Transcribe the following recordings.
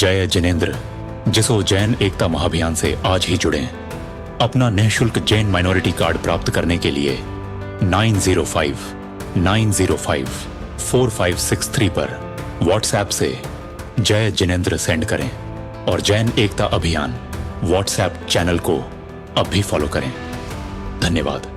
जय जिनेंद्र, जिसो जैन एकता महाअभियान से आज ही जुड़ें। अपना निःशुल्क जैन माइनॉरिटी कार्ड प्राप्त करने के लिए 9059054563 पर व्हाट्सएप से जय जिनेंद्र सेंड करें और जैन एकता अभियान व्हाट्सएप चैनल को अब भी फॉलो करें। धन्यवाद।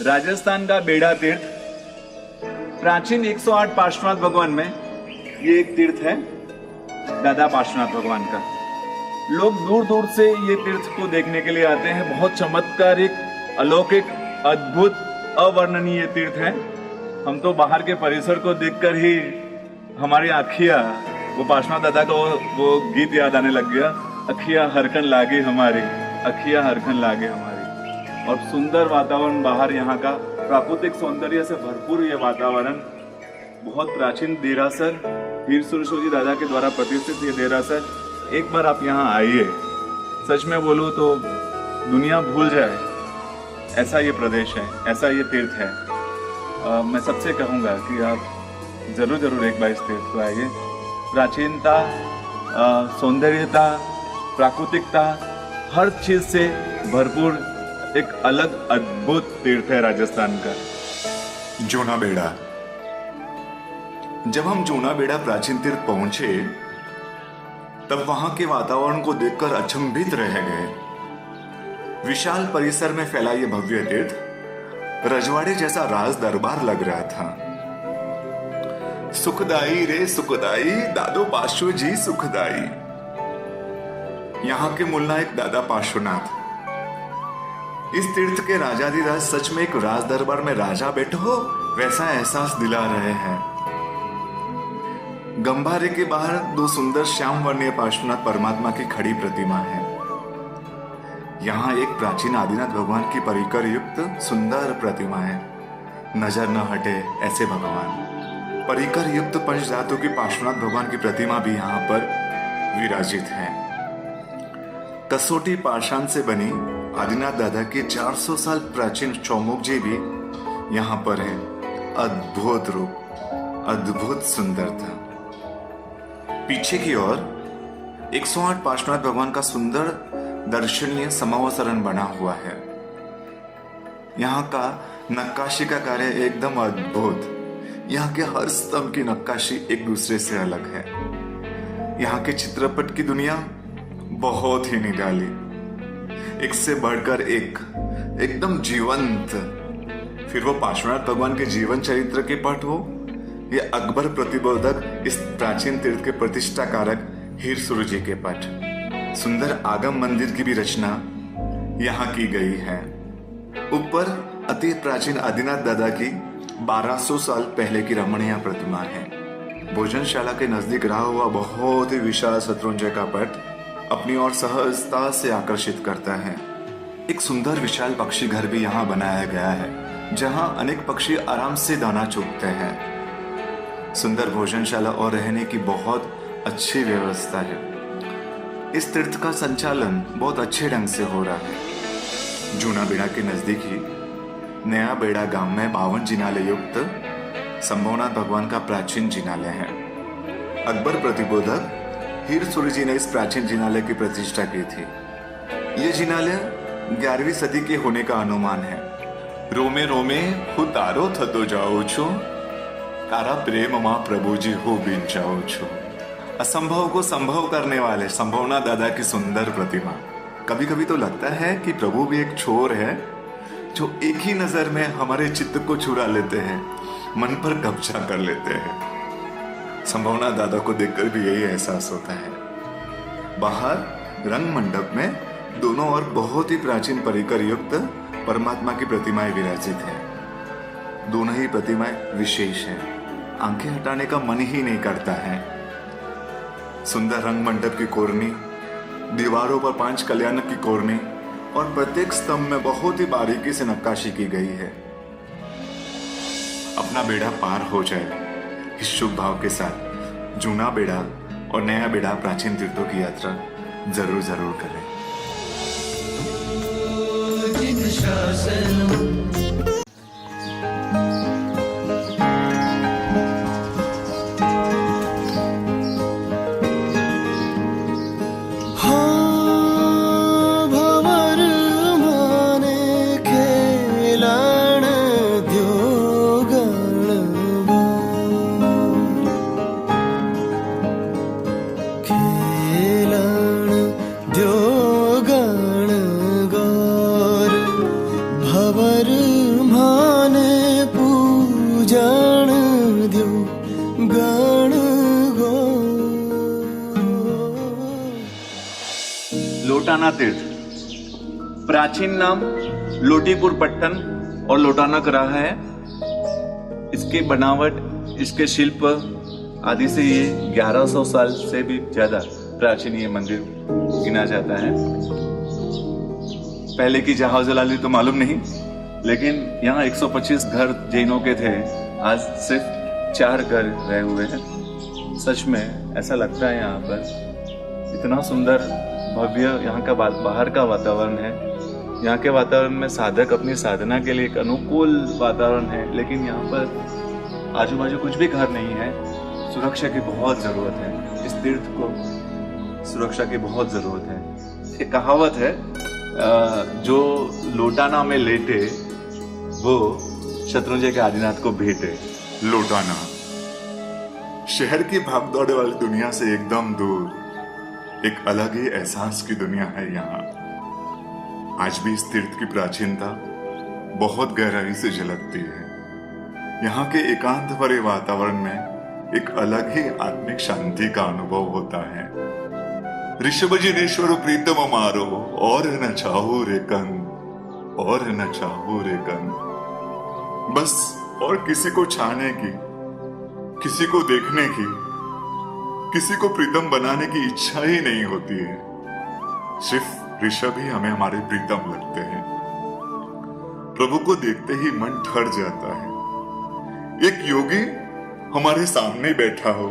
राजस्थान का बेड़ा तीर्थ प्राचीन 108 पार्श्वनाथ भगवान में ये एक तीर्थ है, दादा पार्श्वनाथ भगवान का। लोग दूर दूर से ये तीर्थ को देखने के लिए आते हैं। बहुत चमत्कारिक, अलौकिक, अद्भुत, अवर्णनीय तीर्थ है। हम तो बाहर के परिसर को देखकर ही हमारी आँखियां, वो पार्श्वनाथ दादा का वो गीत याद आने लग गया, अखियां हरकन लागे हमारी, अखियां हरकन लागे हमारी। और सुंदर वातावरण बाहर, यहाँ का प्राकृतिक सौंदर्य से भरपूर ये वातावरण। बहुत प्राचीन देरासर, हीर सुरेश्वर जी दादा के द्वारा प्रतिष्ठित ये देरासर। एक बार आप यहाँ आइए, सच में बोलूँ तो दुनिया भूल जाए ऐसा ये प्रदेश है, ऐसा ये तीर्थ है। मैं सबसे कहूँगा कि आप जरूर एक बार इस तीर्थ को आइए। प्राचीनता, सौंदर्यता, प्राकृतिकता, हर चीज से भरपूर एक अलग अद्भुत तीर्थ है राजस्थान का। जूना बेड़ा। जब हम जूना बेड़ा प्राचीन तीर्थ पहुंचे तब वहां के वातावरण को देखकर अचंभित रह गए। विशाल परिसर में फैला ये भव्य तीर्थ रजवाड़े जैसा राज दरबार लग रहा था। सुखदाई रे सुखदाई, दादो पार्श्व जी सुखदाई। यहाँ के मूलनायक दादा पार्श्वनाथ इस तीर्थ के राजाधिराज सच में एक राज दरबार में राजा बैठे हो वैसा एहसास दिला रहे हैं। गंभारे के बाहर दो सुंदर श्याम वर्णीय पार्श्वनाथ परमात्मा की खड़ी प्रतिमा है। यहाँ एक प्राचीन आदिनाथ भगवान की परिकर युक्त सुंदर प्रतिमा है। नजर न हटे ऐसे भगवान। परिकर युक्त पंचधातु की पार्श्वनाथ भगवान की प्रतिमा भी यहाँ पर विराजित है। कसोटी पाषाण से बनी आदिनाथ दादा की 400 साल प्राचीन चौमुख जी भी यहाँ पर है। अद्भुत रूप, अद्भुत सुंदरता। पीछे की ओर 108 पार्श्वनाथ भगवान का सुंदर दर्शनीय समावसरण बना हुआ है। यहाँ का नक्काशी का कार्य एकदम अद्भुत। यहाँ के हर स्तंभ की नक्काशी एक दूसरे से अलग है। यहाँ के चित्रपट की दुनिया बहुत ही निराली, एक से बढ़कर एक, एकदम जीवंत। फिर वो पार्श्वनाथ भगवान के जीवन चरित्र के पट हो या अकबर प्रतिबोधक इस प्राचीन तीर्थ के प्रतिष्ठा कारक हीर सुर जी के पट। सुंदर आगम मंदिर की भी रचना यहाँ की गई है। ऊपर अति प्राचीन आदिनाथ दादा की 1200 साल पहले की रमणीय प्रतिमा है। भोजनशाला के नजदीक रहा हुआ बहुत ही विशाल शत्रुंजय का पट अपनी ओर सहजता से आकर्षित करता है। एक सुंदर विशाल पक्षी घर भी यहाँ बनाया गया है, जहाँ अनेक पक्षी आराम से दाना चुगते हैं। सुंदर भोजनशाला और रहने की बहुत अच्छी व्यवस्था है। इस तीर्थ का संचालन बहुत अच्छे ढंग से हो रहा है। जूना बेड़ा के नजदीक ही नया बेड़ा गांव में 52 जिनालय युक्त संभवनाथ भगवान का प्राचीन जिनालय है। अकबर प्रतिबोधक हीर सुर जी ने इस प्राचीन जिनालय की प्रतिष्ठा की थी। ये जिनालय 11वीं सदी के होने का अनुमान है। रोमे रोमे हु तारो थतो जाओ छो, तारा प्रेम मां प्रभु जी हो बिन जाओ छो। असंभव को संभव करने वाले संभवनाथ दादा की सुंदर प्रतिमा। कभी कभी तो लगता है कि प्रभु भी एक छोर है जो एक ही नजर में हमारे चित्त को चुरा लेते हैं, मन पर कब्जा कर लेते हैं। संभवनाथ दादा को देखकर भी यही एहसास होता है। बाहर रंग मंडप में दोनों ओर बहुत ही प्राचीन परिकर युक्त परमात्मा की प्रतिमाएं विराजित हैं। दोनों ही प्रतिमाएं विशेष हैं। आंखें हटाने का मन ही नहीं करता है। सुंदर रंग मंडप की कोरनी, दीवारों पर 5 कल्याणक की कोरनी और प्रत्येक स्तंभ में बहुत ही बारीकी से नक्काशी की गई है। अपना बेड़ा पार हो जाए इस शुभ भाव के साथ जूना बेड़ा और नया बेड़ा प्राचीन तीर्थों की यात्रा जरूर जरूर करें। लोटाना तीर्थ, प्राचीन नाम लोटीपुर पट्टन और लोटाना का रहा है। इसकी बनावट, इसके शिल्प आदि से ये 1100 साल से भी ज्यादा प्राचीन ये मंदिर गिना जाता है। पहले की जहाज जलाली तो मालूम नहीं, लेकिन यहाँ 125 घर जैनों के थे, आज सिर्फ 4 घर रहे हुए हैं। सच में ऐसा लगता है यहाँ पर इतना सुंदर भव्य यहाँ का बाहर का वातावरण है। यहाँ के वातावरण में साधक अपनी साधना के लिए एक अनुकूल वातावरण है, लेकिन यहाँ पर आजू बाजू कुछ भी घर नहीं है। सुरक्षा की बहुत जरूरत है, इस तीर्थ को सुरक्षा की बहुत जरूरत है। एक कहावत है, जो लोटाना में लेटे वो शत्रुंजय के आदिनाथ को भेटे। लोटाना शहर की भागदौड़ वाली दुनिया से एकदम दूर एक अलग ही एहसास की दुनिया है यहाँ। आज भी इस तीर्थ की प्राचीनता बहुत गहराई से झलकती है। यहाँ के एकांत भरे वातावरण में एक अलग ही आत्मिक शांति का अनुभव होता है। ऋषभ जिनेश्वर प्रीतम मारो और न चाहो रे कन, और न चाहो रे कन। बस और किसी को छाने की, किसी को देखने की, किसी को प्रीतम बनाने की इच्छा ही नहीं होती है। सिर्फ ऋषभ ही हमें हमारे प्रीतम लगते हैं। प्रभु को देखते ही मन ठर जाता है। एक योगी हमारे सामने बैठा हो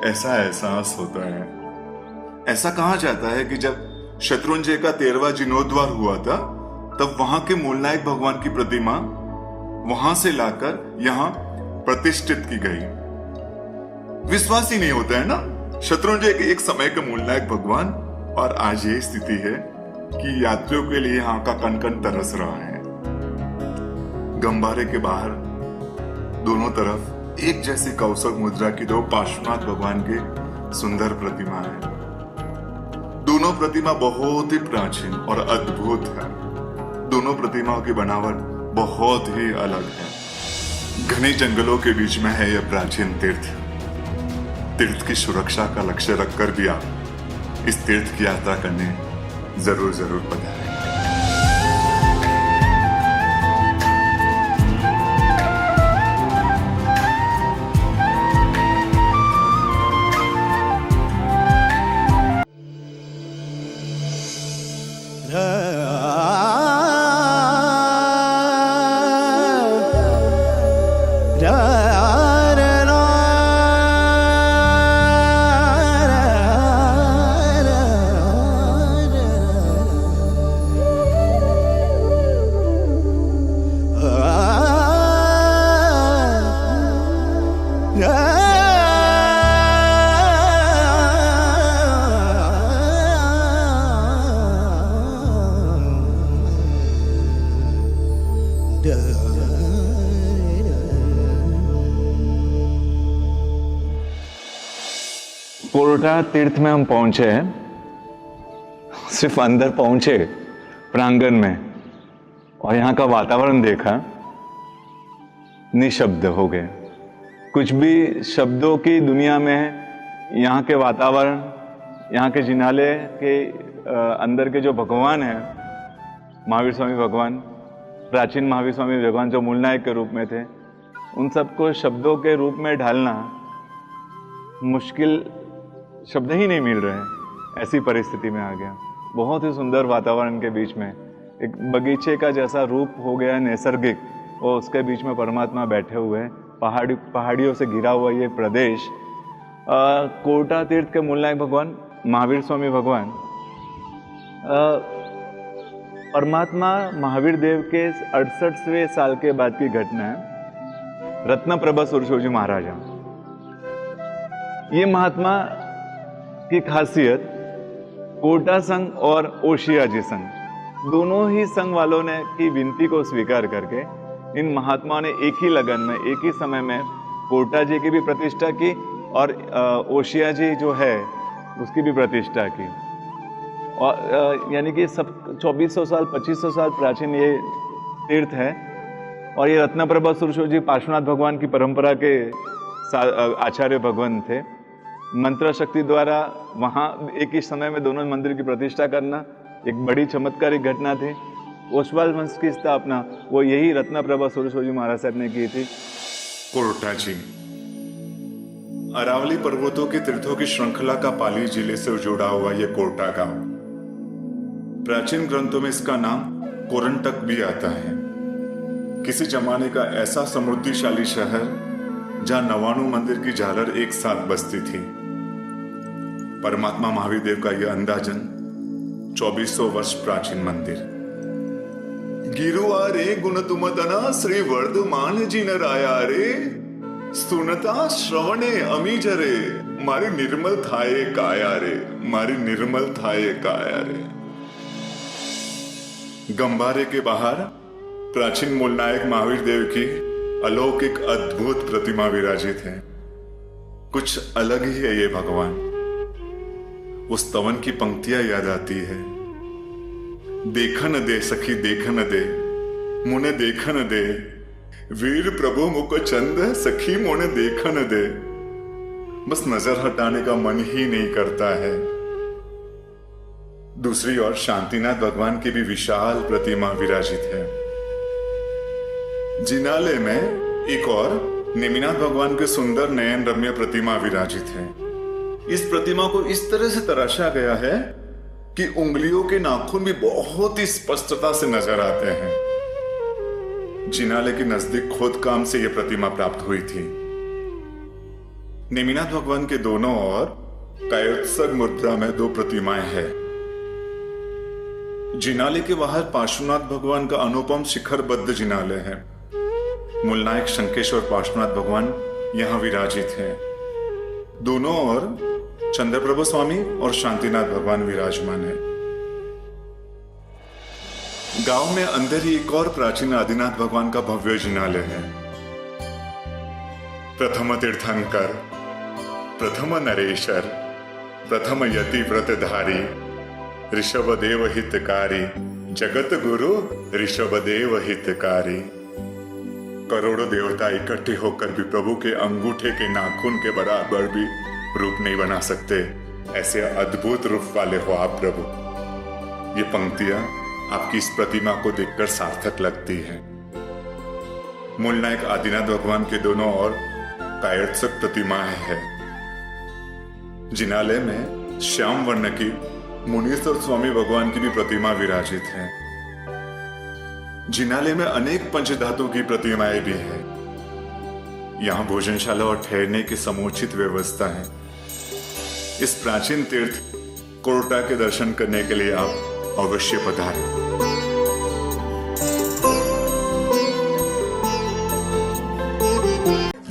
ऐसा एहसास होता है। ऐसा कहा जाता है कि जब शत्रुंजय का 13वां जीर्णोद्वार हुआ था, तब वहां के मूलनायक भगवान की प्रतिमा वहां से लाकर यहां प्रतिष्ठित की गई। विश्वास ही नहीं होता है ना, शत्रुंजय के एक समय के मूलनायक भगवान, और आज ये स्थिति है कि यात्रियों के लिए यहाँ का कण कण तरस रहा है। गंबारे के बाहर दोनों तरफ एक जैसी कौशक मुद्रा की 2 पार्श्वनाथ भगवान की सुंदर प्रतिमा है। दोनों प्रतिमा बहुत ही प्राचीन और अद्भुत है। दोनों प्रतिमाओं की बनावट बहुत ही अलग है। घने जंगलों के बीच में है यह प्राचीन तीर्थ। तीर्थ की सुरक्षा का लक्ष्य रखकर भी आप इस तीर्थ की यात्रा करने जरूर जरूर पधारें। कोरटा तीर्थ में हम पहुंचे हैं। सिर्फ अंदर पहुंचे प्रांगण में और यहाँ का वातावरण देखा, निशब्द हो गए। कुछ भी शब्दों की दुनिया में है। यहाँ के वातावरण, यहाँ के जिनाले के अंदर के जो भगवान हैं, महावीर स्वामी भगवान, प्राचीन महावीर स्वामी भगवान जो मूलनायक के रूप में थे, उन सबको शब्दों के रूप में ढालना मुश्किल शब्द ही नहीं मिल रहे हैं, ऐसी परिस्थिति में आ गया। बहुत ही सुंदर वातावरण के बीच में एक बगीचे का जैसा रूप हो गया नैसर्गिक, और उसके बीच में परमात्मा बैठे हुए हैं। पहाड़ियों से घिरा हुआ ये प्रदेश, कोटा तीर्थ के मूलनायक भगवान महावीर स्वामी भगवान, परमात्मा महावीर देव के 68वें साल के बाद की घटना है। रत्नप्रभा सुरशोजी महाराज, ये महात्मा की खासियत कोटा संघ और ओशियाजी संघ, दोनों ही संघ वालों ने की विनती को स्वीकार करके इन महात्माओं ने एक ही लगन में, एक ही समय में कोटा जी की भी प्रतिष्ठा की और ओशिया जी जो है उसकी भी प्रतिष्ठा की। और यानी कि सब 2400 साल 2500 साल प्राचीन ये तीर्थ है। और ये रत्नप्रभा सुरशोजी पार्श्वनाथ भगवान की परंपरा के आचार्य भगवान थे। मंत्र शक्ति द्वारा वहाँ एक ही समय में दोनों मंदिर की प्रतिष्ठा करना एक बड़ी चमत्कारिक घटना थी। ओसवाल वंश की स्थापना वो यही रत्नप्रभा सुरशोजी महाराज साहब ने की थी। कोटा जी अरावली पर्वतों के तीर्थों की श्रृंखला का पाली जिले से जुड़ा हुआ यह कोटा गांव, प्राचीन ग्रंथों में इसका नाम कोरंटक भी आता है। किसी जमाने का ऐसा समृद्धिशाली शहर जहां 99 मंदिर की झालर एक साथ बसती थी। परमात्मा महावीर देव का यह अंदाजन 2400 वर्ष प्राचीन मंदिर। गिरुआ रे गुण तुम तना श्री वर्धमान जी न राया रे, सुनता श्रवणे अमी जरे, मारी निर्मल थाये काया रे, मारी निर्मल थाये काया रे। गंबारे के बाहर प्राचीन मूलनायक महावीर देव की अलौकिक अद्भुत प्रतिमा विराजित है। कुछ अलग ही है ये भगवान। उस स्तवन की पंक्तियां याद आती है। देखन दे सखी देखन दे, मुने देखन दे, वीर प्रभु मुख चंद सखी मुने देखन दे। बस नजर हटाने का मन ही नहीं करता है। दूसरी ओर शांतिनाथ भगवान की भी विशाल प्रतिमा विराजित है। जिनाले में एक और नेमिनाथ भगवान के सुंदर नयन रम्य प्रतिमा विराजित है। इस प्रतिमा को इस तरह से तराशा गया है कि उंगलियों के नाखून भी बहुत ही स्पष्टता से नजर आते हैं। जिनाले के नजदीक खोदकाम से यह प्रतिमा प्राप्त हुई थी। नेमिनाथ भगवान के दोनों ओर कायोत्सर्ग मुद्रा में 2 प्रतिमाएं हैं। जिनाले के बाहर पार्श्वनाथ भगवान का अनुपम शिखरबद्ध जिनाले है। मूलनायक शंकेश्वर पार्श्वनाथ भगवान यहां विराजित हैं। दोनों ओर चंद्रप्रभा स्वामी और शांतिनाथ भगवान विराजमान है। गांव में अंदर ही एक और प्राचीन आदिनाथ भगवान का भव्य जिनालय है। प्रथम तीर्थंकर, प्रथम नरेश्वर, प्रथम यति व्रतधारी, ऋषभदेव हितकारी, जगत गुरु ऋषभदेव हितकारी। करोड़ों देवता इकट्ठे होकर भी प्रभु के अंगूठे के नाखून के बराबर भी रूप नहीं बना सकते। ऐसे अद्भुत रूप वाले हो आप प्रभु। ये पंक्तियां आपकी इस प्रतिमा को देखकर सार्थक लगती हैं। मूलनायक आदिनाथ भगवान के दोनों ओर कायोत्सर्ग प्रतिमाएं हैं। जिनालय में श्याम वर्ण की मुनीश्वर स्वामी भगवान की भी प्रतिमा विराजित है। जिनालय में अनेक पंचधातु की प्रतिमाएं भी है। यहां भोजनशाला और ठहरने की समुचित व्यवस्था है। इस प्राचीन तीर्थ कोटा के दर्शन करने के लिए आप अवश्य पधारें।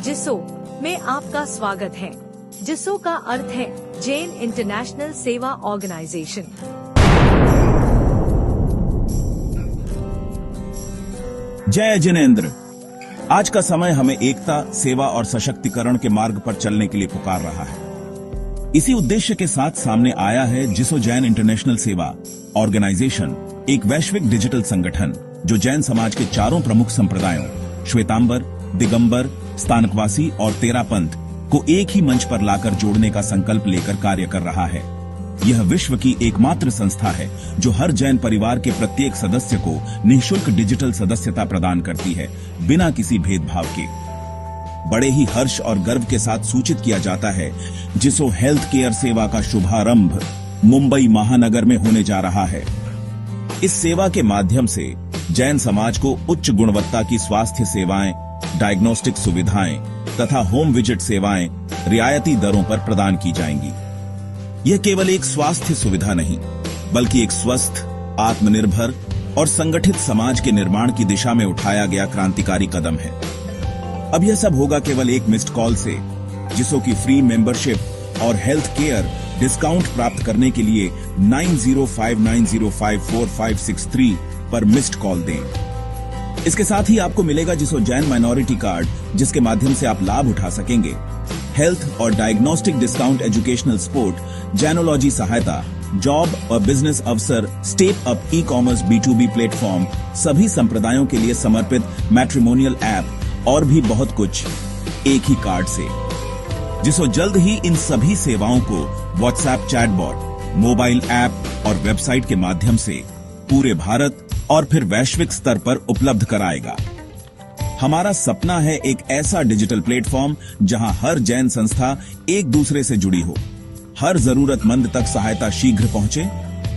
जिसो में आपका स्वागत है। जिसो का अर्थ है जैन इंटरनेशनल सेवा ऑर्गेनाइजेशन। जय जिनेंद्र। आज का समय हमें एकता, सेवा और सशक्तिकरण के मार्ग पर चलने के लिए पुकार रहा है। इसी उद्देश्य के साथ सामने आया है जिसो जैन इंटरनेशनल सेवा ऑर्गेनाइजेशन, एक वैश्विक डिजिटल संगठन जो जैन समाज के 4 प्रमुख संप्रदायों श्वेतांबर, दिगंबर, स्थानकवासी और तेरापंथ को एक ही मंच पर लाकर जोड़ने का संकल्प लेकर कार्य कर रहा है। यह विश्व की एकमात्र संस्था है जो हर जैन परिवार के प्रत्येक सदस्य को निःशुल्क डिजिटल सदस्यता प्रदान करती है, बिना किसी भेदभाव के। बड़े ही हर्ष और गर्व के साथ सूचित किया जाता है जिसो हेल्थ केयर सेवा का शुभारंभ मुंबई महानगर में होने जा रहा है। इस सेवा के माध्यम से जैन समाज को उच्च गुणवत्ता की स्वास्थ्य सेवाएं, डायग्नोस्टिक सुविधाएं तथा होम विजिट सेवाएं रियायती दरों पर प्रदान की जाएंगी। यह केवल एक स्वास्थ्य सुविधा नहीं, बल्कि एक स्वस्थ, आत्मनिर्भर और संगठित समाज के निर्माण की दिशा में उठाया गया क्रांतिकारी कदम है। अब यह सब होगा केवल एक मिस्ड कॉल से, जिसो की फ्री मेंबरशिप और हेल्थ केयर डिस्काउंट प्राप्त करने के लिए 9059054563 पर मिस्ड कॉल दें। इसके साथ ही आपको मिलेगा जिसो जैन माइनॉरिटी कार्ड, जिसके माध्यम से आप लाभ उठा सकेंगे। हेल्थ और diagnostic discount, educational support, Jainology सहायता, जॉब और बिजनेस अवसर, step up e-commerce B2B platform, सभी संप्रदायों के लिए समर्पित मैट्रिमोनियल ऐप और भी बहुत कुछ एक ही कार्ड से। जिसो जल्द ही इन सभी सेवाओं को व्हाट्सएप चैटबॉट, मोबाइल ऐप और वेबसाइट के माध्यम से पूरे भारत और फिर वैश्विक स्तर पर उपलब्ध कराएगा। हमारा सपना है एक ऐसा डिजिटल प्लेटफॉर्म जहां हर जैन संस्था एक दूसरे से जुड़ी हो, हर जरूरतमंद तक सहायता शीघ्र पहुंचे,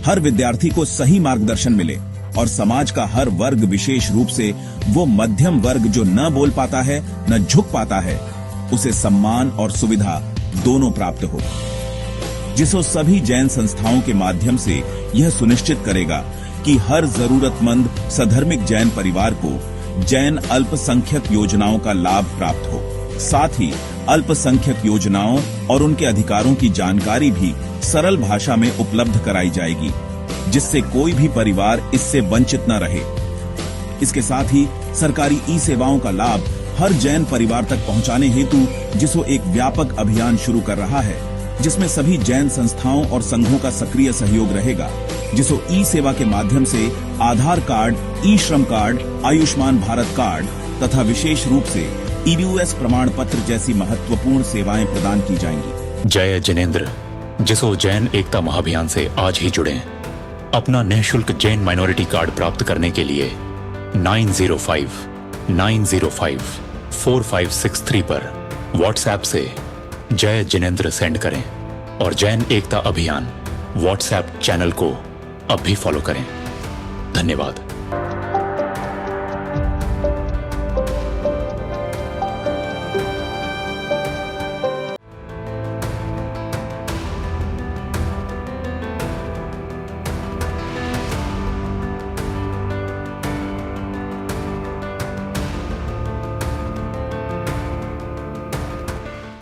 हर विद्यार्थी को सही मार्गदर्शन मिले और समाज का हर वर्ग, विशेष रूप से वो मध्यम वर्ग जो न बोल पाता है न झुक पाता है, उसे सम्मान और सुविधा दोनों प्राप्त हो। जिसो सभी जैन संस्थाओं के माध्यम से यह सुनिश्चित करेगा कि हर जरूरतमंद सधर्मिक जैन परिवार को जैन अल्पसंख्यक योजनाओं का लाभ प्राप्त हो। साथ ही अल्पसंख्यक योजनाओं और उनके अधिकारों की जानकारी भी सरल भाषा में उपलब्ध कराई जाएगी, जिससे कोई भी परिवार इससे वंचित न रहे। इसके साथ ही सरकारी ई सेवाओं का लाभ हर जैन परिवार तक पहुंचाने हेतु जिसो एक व्यापक अभियान शुरू कर रहा है, जिसमें सभी जैन संस्थाओं और संघों का सक्रिय सहयोग रहेगा। जिसो ई सेवा के माध्यम से आधार कार्ड, ई श्रम कार्ड, आयुष्मान भारत कार्ड तथा विशेष रूप से EBUS प्रमाण पत्र जैसी महत्वपूर्ण सेवाएं प्रदान की जाएंगी। जय जिनेंद्र, जिसो जैन एकता महाअभियान से आज ही जुड़ें। अपना निःशुल्क जैन माइनॉरिटी कार्ड प्राप्त करने के लिए 9059054563 पर व्हाट्सएप से जय जिनेंद्र सेंड करें और जैन एकता अभियान व्हाट्सएप चैनल को अब भी फॉलो करें। धन्यवाद।